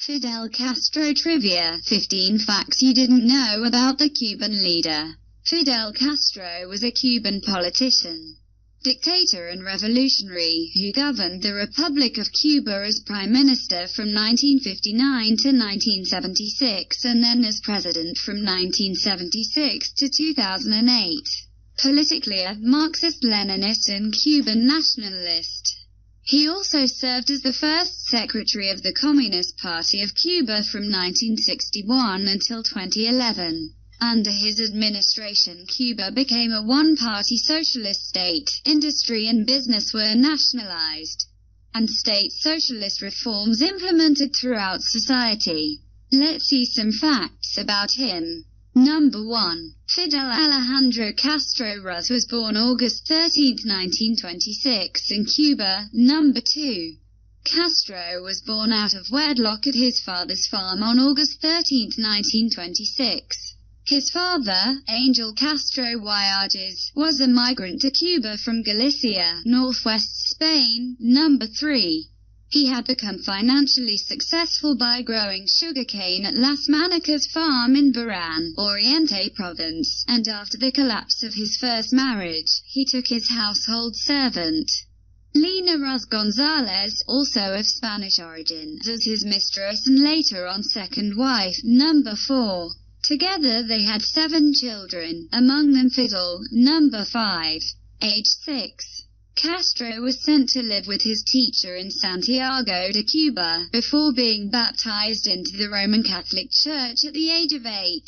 Fidel Castro trivia: 15 facts you didn't know about the Cuban leader. Fidel Castro was a Cuban politician, dictator and revolutionary, who governed the Republic of Cuba as Prime Minister from 1959 to 1976 and then as President from 1976 to 2008. Politically a Marxist-Leninist and Cuban nationalist. He also served as the first secretary of the Communist Party of Cuba from 1961 until 2011. Under his administration, Cuba became a one-party socialist state. Industry and business were nationalized, and state socialist reforms implemented throughout society. Let's see some facts about him. Number 1. Fidel Alejandro Castro Ruz was born August 13, 1926 in Cuba. Number 2. Castro was born out of wedlock at his father's farm on August 13, 1926. His father, Angel Castro Guayages, was a migrant to Cuba from Galicia, northwest Spain. Number 3. He had become financially successful by growing sugarcane at Las Manicas farm in Baran, Oriente province, and after the collapse of his first marriage, he took his household servant, Lina Ruz Gonzalez, also of Spanish origin, as his mistress and later on second wife. Number 4. Together they had 7 children, among them Fidel. Number 5. Age 6. Castro was sent to live with his teacher in Santiago de Cuba, before being baptized into the Roman Catholic Church at the age of 8.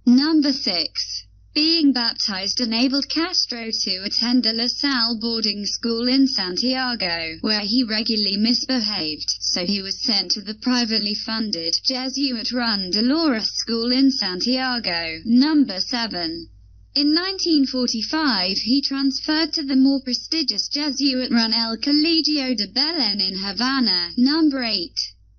Number 6. Being baptized enabled Castro to attend a La Salle boarding school in Santiago, where he regularly misbehaved, so he was sent to the privately funded, Jesuit-run Dolores School in Santiago. Number 7. In 1945 he transferred to the more prestigious Jesuit-run El Colegio de Belén in Havana. Number 8.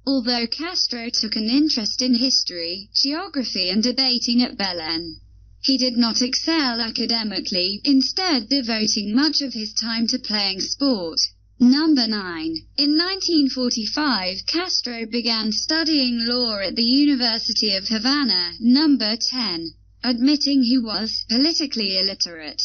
Although Castro took an interest in history, geography and debating at Belén, he did not excel academically, instead devoting much of his time to playing sport. Number 9. In 1945 Castro began studying law at the University of Havana. Number 10. Admitting he was politically illiterate,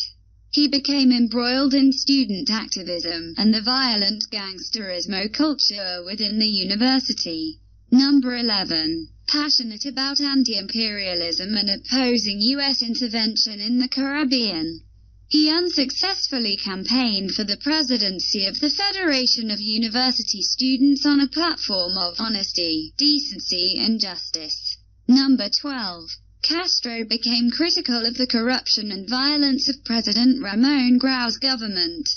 he became embroiled in student activism and the violent gangsterismo culture within the university. Number 11. Passionate about anti-imperialism and opposing U.S. intervention in the Caribbean, he unsuccessfully campaigned for the presidency of the Federation of University Students on a platform of honesty, decency and justice. Number 12. Castro became critical of the corruption and violence of President Ramon Grau's government,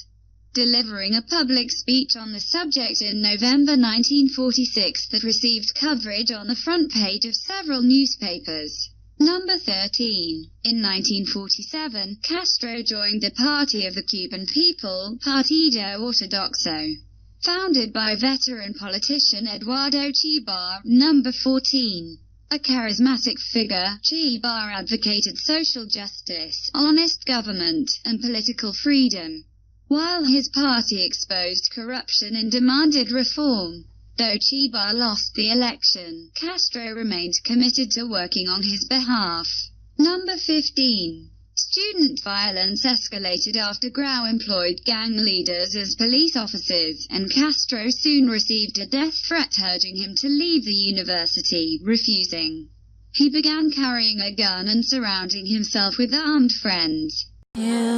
delivering a public speech on the subject in November 1946 that received coverage on the front page of several newspapers. Number 13. In 1947, Castro joined the Party of the Cuban People, Partido Ortodoxo, founded by veteran politician Eduardo Chibar. Number 14. A charismatic figure, Chibar advocated social justice, honest government, and political freedom, while his party exposed corruption and demanded reform. Though Chibar lost the election, Castro remained committed to working on his behalf. Number 15. Student violence escalated after Grau employed gang leaders as police officers, and Castro soon received a death threat urging him to leave the university. Refusing, he began carrying a gun and surrounding himself with armed friends. Yeah.